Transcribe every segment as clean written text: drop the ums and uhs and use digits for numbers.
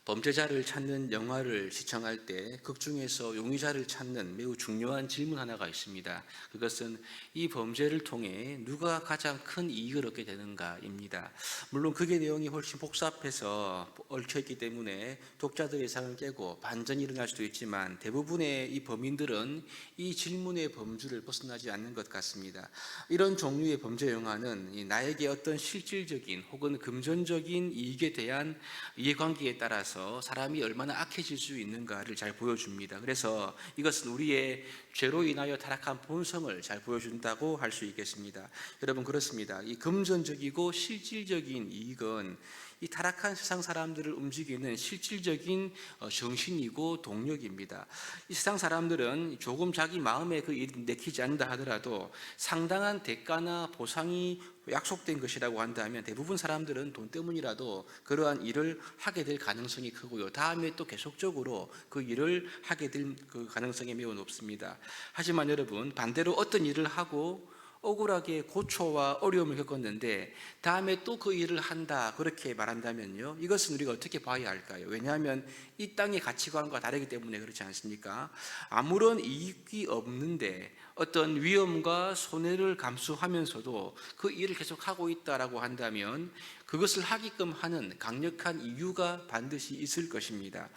범죄자를 찾는 영화를 시청할 때 극중에서 용의자를 찾는 매우 중요한 질문 하나가 있습니다. 그것은 이 범죄를 통해 누가 가장 큰 이익을 얻게 되는가입니다. 물론 그게 내용이 훨씬 복잡해서 얽혀있기 때문에 독자들의 예상을 깨고 반전이 일어날 수도 있지만 대부분의 이 범인들은 이 질문의 범주를 벗어나지 않는 것 같습니다. 이런 종류의 범죄 영화는 나에게 어떤 실질적인 혹은 금전적인 이익에 대한 이해관계에 따라서 사람이 얼마나 악해질 수 있는가를 잘 보여줍니다. 그래서 이것은 우리의 죄로 인하여 타락한 본성을 잘 보여준다고 할 수 있겠습니다. 여러분, 그렇습니다. 이 금전적이고 실질적인 이익은 이 타락한 세상 사람들을 움직이는 실질적인 정신이고 동력입니다. 이 세상 사람들은 조금 자기 마음에 그 일이 내키지 않는다 하더라도 상당한 대가나 보상이 약속된 것이라고 한다면 대부분 사람들은 돈 때문이라도 그러한 일을 하게 될 가능성이 크고요. 다음에 또 계속적으로 그 일을 하게 될 그 가능성이 매우 높습니다. 하지만 여러분, 반대로 어떤 일을 하고 억울하게 고초와 어려움을 겪었는데 다음에 또 그 일을 한다 그렇게 말한다면요, 이것은 우리가 어떻게 봐야 할까요? 왜냐하면 이 땅의 가치관과 다르기 때문에 그렇지 않습니까? 아무런 이익이 없는데 어떤 위험과 손해를 감수하면서도 그 일을 계속하고 있다라고 한다면 그것을 하게끔 하는 강력한 이유가 반드시 있을 것입니다.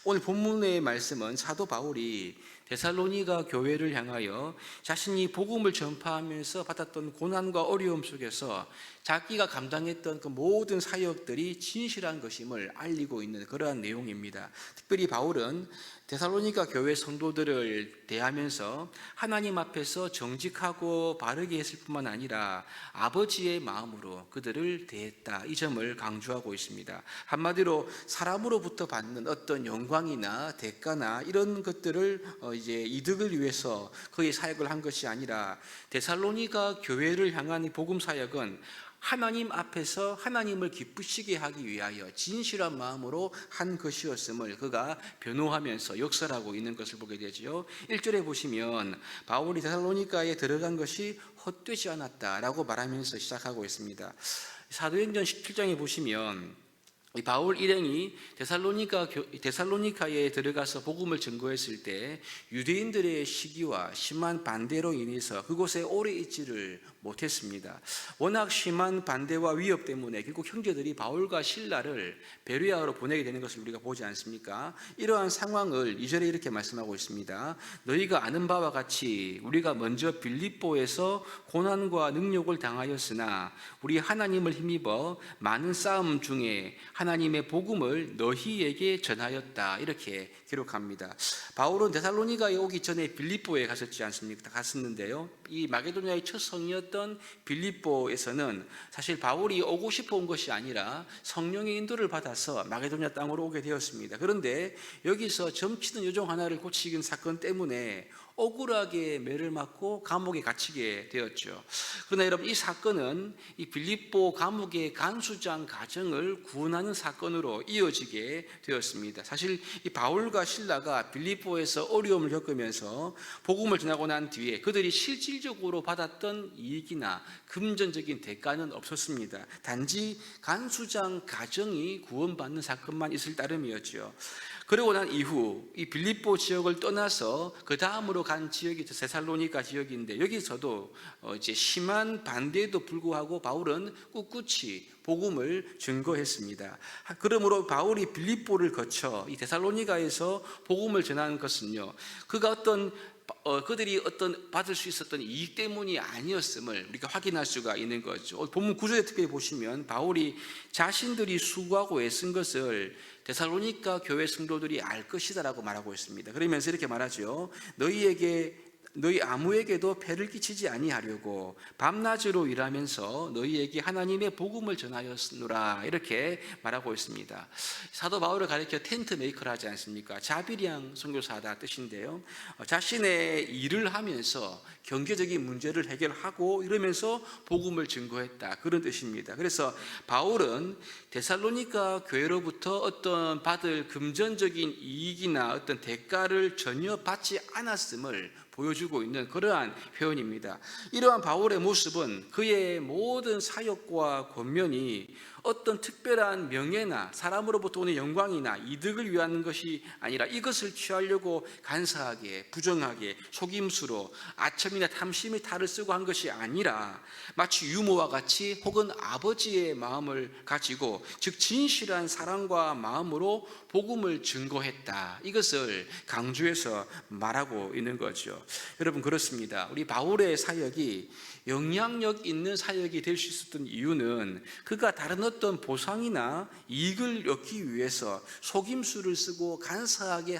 오늘 본문의 말씀은 사도 바울이 데살로니가 교회를 향하여 자신이 복음을 전파하면서 받았던 고난과 어려움 속에서 자기가 감당했던 그 모든 사역들이 진실한 것임을 알리고 있는 그러한 내용입니다. 특별히 바울은 데살로니가 교회 성도들을 대하면서 하나님 앞에서 정직하고 바르게 했을 뿐만 아니라 아버지의 마음으로 그들을 대했다, 이 점을 강조하고 있습니다. 한마디로 사람으로부터 받는 어떤 영광이나 대가나 이런 것들을 이제 이득을 위해서 그의 사역을 한 것이 아니라 데살로니가 교회를 향한 복음 사역은 하나님 앞에서 하나님을 기쁘시게 하기 위하여 진실한 마음으로 한 것이었음을 그가 변호하면서 역설하고 있는 것을 보게 되죠. 1절에 보시면 바울이 데살로니가에 들어간 것이 헛되지 않았다라고 말하면서 시작하고 있습니다. 사도행전 17장에 보시면 이 바울 일행이 데살로니카에 들어가서 복음을 전거했을 때 유대인들의 시기와 심한 반대로 인해서 그곳에 오래 있지를 못했습니다. 워낙 심한 반대와 위협 때문에 결국 형제들이 바울과 실라를 베레아로 보내게 되는 것을 우리가 보지 않습니까? 이러한 상황을 2절에 이렇게 말씀하고 있습니다. 너희가 아는 바와 같이 우리가 먼저 빌립보에서 고난과 능욕을 당하였으나 우리 하나님을 힘입어 많은 싸움 중에 하나님의 복음을 너희에게 전하였다, 이렇게 기록합니다. 바울은 데살로니가에 오기 전에 빌립보에 갔었지 않습니까? 갔었는데요, 이 마게도냐의 첫 성이었던 빌립보에서는 사실 바울이 오고 싶어 온 것이 아니라 성령의 인도를 받아서 마게도냐 땅으로 오게 되었습니다. 그런데 여기서 점치는 요정 하나를 고치는 사건 때문에 억울하게 매를 맞고 감옥에 갇히게 되었죠. 그러나 여러분, 이 사건은 이 빌립보 감옥의 간수장 가정을 구원하는 사건으로 이어지게 되었습니다. 사실 이 바울과 실라가 빌립보에서 어려움을 겪으면서 복음을 전하고 난 뒤에 그들이 실질적으로 받았던 이익이나 금전적인 대가는 없었습니다. 단지 간수장 가정이 구원받는 사건만 있을 따름이었죠. 그러고 난 이후 이 빌립보 지역을 떠나서 그 다음으로 간 지역이 데살로니가 지역인데 여기서도 이제 심한 반대에도 불구하고 바울은 꿋꿋이 복음을 증거했습니다. 그러므로 바울이 빌립보를 거쳐 이 데살로니가에서 복음을 전하는 것은요, 그들이 어떤 받을 수 있었던 이익 때문이 아니었음을 우리가 확인할 수가 있는 거죠. 본문 9절에 특별히 보시면 바울이 자신들이 수고하고 애쓴 것을 데살로니가 교회 성도들이 알 것이다라고 말하고 있습니다. 그러면서 이렇게 말하죠. 너희 아무에게도 폐를 끼치지 아니하려고 밤낮으로 일하면서 너희에게 하나님의 복음을 전하였으노라, 이렇게 말하고 있습니다. 사도 바울을 가리켜 텐트 메이커를 하지 않습니까? 자비량 선교사다 뜻인데요, 자신의 일을 하면서 경제적인 문제를 해결하고 이러면서 복음을 증거했다, 그런 뜻입니다. 그래서 바울은 데살로니가 교회로부터 어떤 받을 금전적인 이익이나 어떤 대가를 전혀 받지 않았음을 보여주고 있는 그러한 표현입니다. 이러한 바울의 모습은 그의 모든 사역과 권면이 어떤 특별한 명예나 사람으로부터 오는 영광이나 이득을 위한 것이 아니라 이것을 취하려고 간사하게 부정하게 속임수로 아첨이나 탐심의 탈을 쓰고 한 것이 아니라 마치 유모와 같이 혹은 아버지의 마음을 가지고 즉 진실한 사랑과 마음으로 복음을 증거했다. 이것을 강조해서 말하고 있는 거죠. 여러분 그렇습니다. 우리 바울의 사역이 영향력 있는 사역이 될 수 있었던 이유는 그가 다른 어떤 보상이나 이익을 얻기 위해서 속임수를 쓰고 간사하게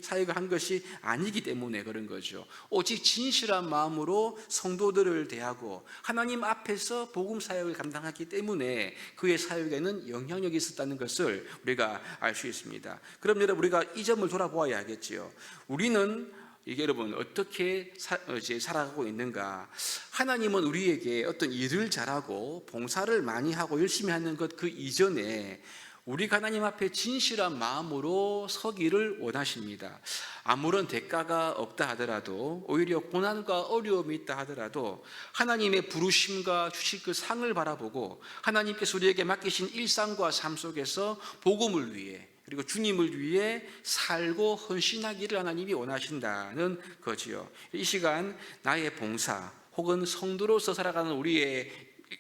사역을 한 것이 아니기 때문에 그런 거죠. 오직 진실한 마음으로 성도들을 대하고 하나님 앞에서 복음 사역을 감당했기 때문에 그의 사역에는 영향력이 있었다는 것을 우리가 알 수 있습니다. 그럼 여러분 우리가 이 점을 돌아보아야 하겠지요. 우리는 이게 여러분 어떻게 살아가고 있는가? 하나님은 우리에게 어떤 일을 잘하고 봉사를 많이 하고 열심히 하는 것 그 이전에 우리가 하나님 앞에 진실한 마음으로 서기를 원하십니다. 아무런 대가가 없다 하더라도 오히려 고난과 어려움이 있다 하더라도 하나님의 부르심과 주실 그 상을 바라보고 하나님께서 우리에게 맡기신 일상과 삶 속에서 복음을 위해 그리고 주님을 위해 살고 헌신하기를 하나님이 원하신다는 거지요. 이 시간 나의 봉사 혹은 성도로서 살아가는 우리의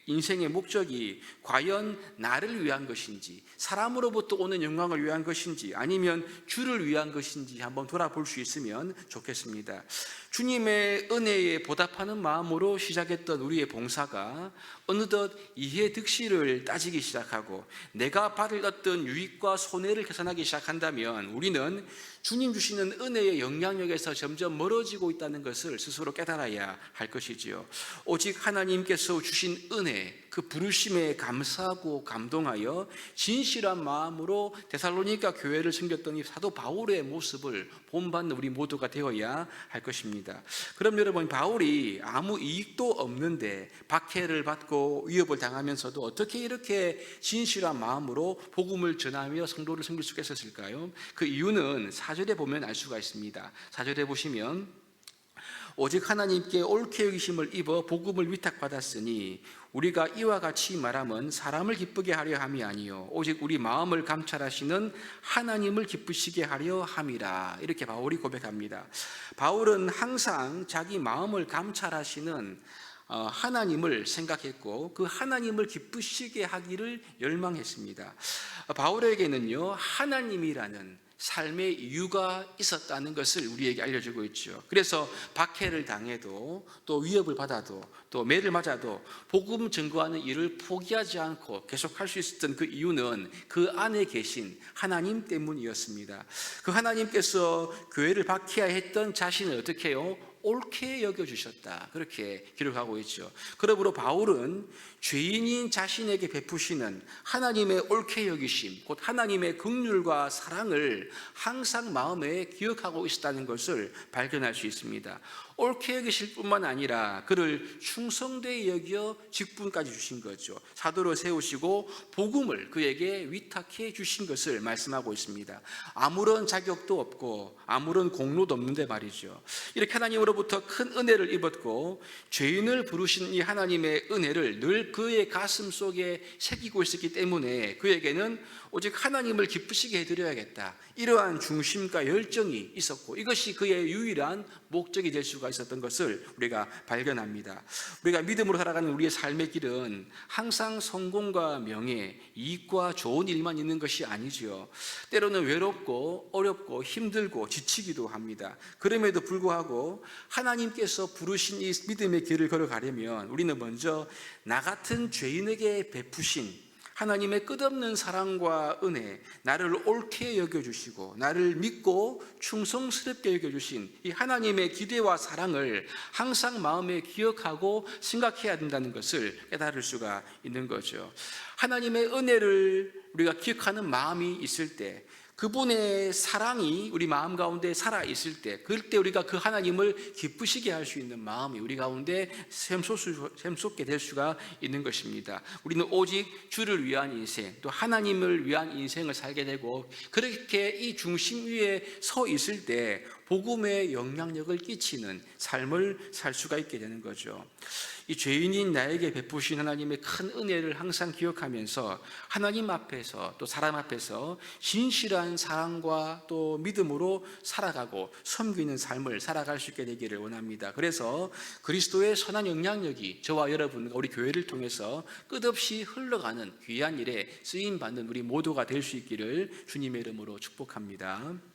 인생의 목적이 과연 나를 위한 것인지 사람으로부터 오는 영광을 위한 것인지 아니면 주를 위한 것인지 한번 돌아볼 수 있으면 좋겠습니다. 주님의 은혜에 보답하는 마음으로 시작했던 우리의 봉사가 어느덧 이해 득실을 따지기 시작하고 내가 받을 어떤 유익과 손해를 계산하기 시작한다면 우리는 주님 주시는 은혜의 영향력에서 점점 멀어지고 있다는 것을 스스로 깨달아야 할 것이지요. 오직 하나님께서 주신 은혜, 그 부르심에 감사하고 감동하여 진실한 마음으로 데살로니가 교회를 섬겼던 이 사도 바울의 모습을 본받는 우리 모두가 되어야 할 것입니다. 그럼 여러분 바울이 아무 이익도 없는데 박해를 받고 위협을 당하면서도 어떻게 이렇게 진실한 마음으로 복음을 전하며 성도를 섬길 수 있었을까요? 그 이유는 4절에 보면 알 수가 있습니다. 4절에 보시면 오직 하나님께 옳게 여기심을 입어 복음을 위탁받았으니 우리가 이와 같이 말함은 사람을 기쁘게 하려 함이 아니요 오직 우리 마음을 감찰하시는 하나님을 기쁘시게 하려 함이라. 이렇게 바울이 고백합니다. 바울은 항상 자기 마음을 감찰하시는 하나님을 생각했고 그 하나님을 기쁘시게 하기를 열망했습니다. 바울에게는요 하나님이라는 삶의 이유가 있었다는 것을 우리에게 알려주고 있죠. 그래서 박해를 당해도 또 위협을 받아도 또 매를 맞아도 복음 증거하는 일을 포기하지 않고 계속할 수 있었던 그 이유는 그 안에 계신 하나님 때문이었습니다. 그 하나님께서 교회를 박해했던 자신을 어떻게 해요? 옳게 여겨주셨다. 그렇게 기록하고 있죠. 그러므로 바울은 죄인인 자신에게 베푸시는 하나님의 옳게 여기심, 곧 하나님의 긍휼과 사랑을 항상 마음에 기억하고 있었다는 것을 발견할 수 있습니다. 옳게 여기실 뿐만 아니라 그를 충성되이 여겨 직분까지 주신 거죠. 사도로 세우시고 복음을 그에게 위탁해 주신 것을 말씀하고 있습니다. 아무런 자격도 없고 아무런 공로도 없는데 말이죠. 이렇게 하나님으로부터 큰 은혜를 입었고 죄인을 부르신 이 하나님의 은혜를 늘 그의 가슴 속에 새기고 있었기 때문에 그에게는 오직 하나님을 기쁘시게 해드려야겠다, 이러한 중심과 열정이 있었고 이것이 그의 유일한 목적이 될 수가 있었던 것을 우리가 발견합니다. 우리가 믿음으로 살아가는 우리의 삶의 길은 항상 성공과 명예, 이익과 좋은 일만 있는 것이 아니지요. 때로는 외롭고 어렵고 힘들고 지치기도 합니다. 그럼에도 불구하고 하나님께서 부르신 이 믿음의 길을 걸어가려면 우리는 먼저 나 같은 죄인에게 베푸신 하나님의 끝없는 사랑과 은혜, 나를 옳게 여겨주시고 나를 믿고 충성스럽게 여겨주신 이 하나님의 기대와 사랑을 항상 마음에 기억하고 생각해야 된다는 것을 깨달을 수가 있는 거죠. 하나님의 은혜를 우리가 기억하는 마음이 있을 때, 그분의 사랑이 우리 마음 가운데 살아있을 때, 그때 우리가 그 하나님을 기쁘시게 할 수 있는 마음이 우리 가운데 샘솟게 될 수가 있는 것입니다. 우리는 오직 주를 위한 인생, 또 하나님을 위한 인생을 살게 되고 그렇게 이 중심 위에 서 있을 때 복음의 영향력을 끼치는 삶을 살 수가 있게 되는 거죠. 이 죄인인 나에게 베푸신 하나님의 큰 은혜를 항상 기억하면서 하나님 앞에서 또 사람 앞에서 진실한 사랑과 또 믿음으로 살아가고 섬기는 삶을 살아갈 수 있게 되기를 원합니다. 그래서 그리스도의 선한 영향력이 저와 여러분과 우리 교회를 통해서 끝없이 흘러가는 귀한 일에 쓰임받는 우리 모두가 될 수 있기를 주님의 이름으로 축복합니다.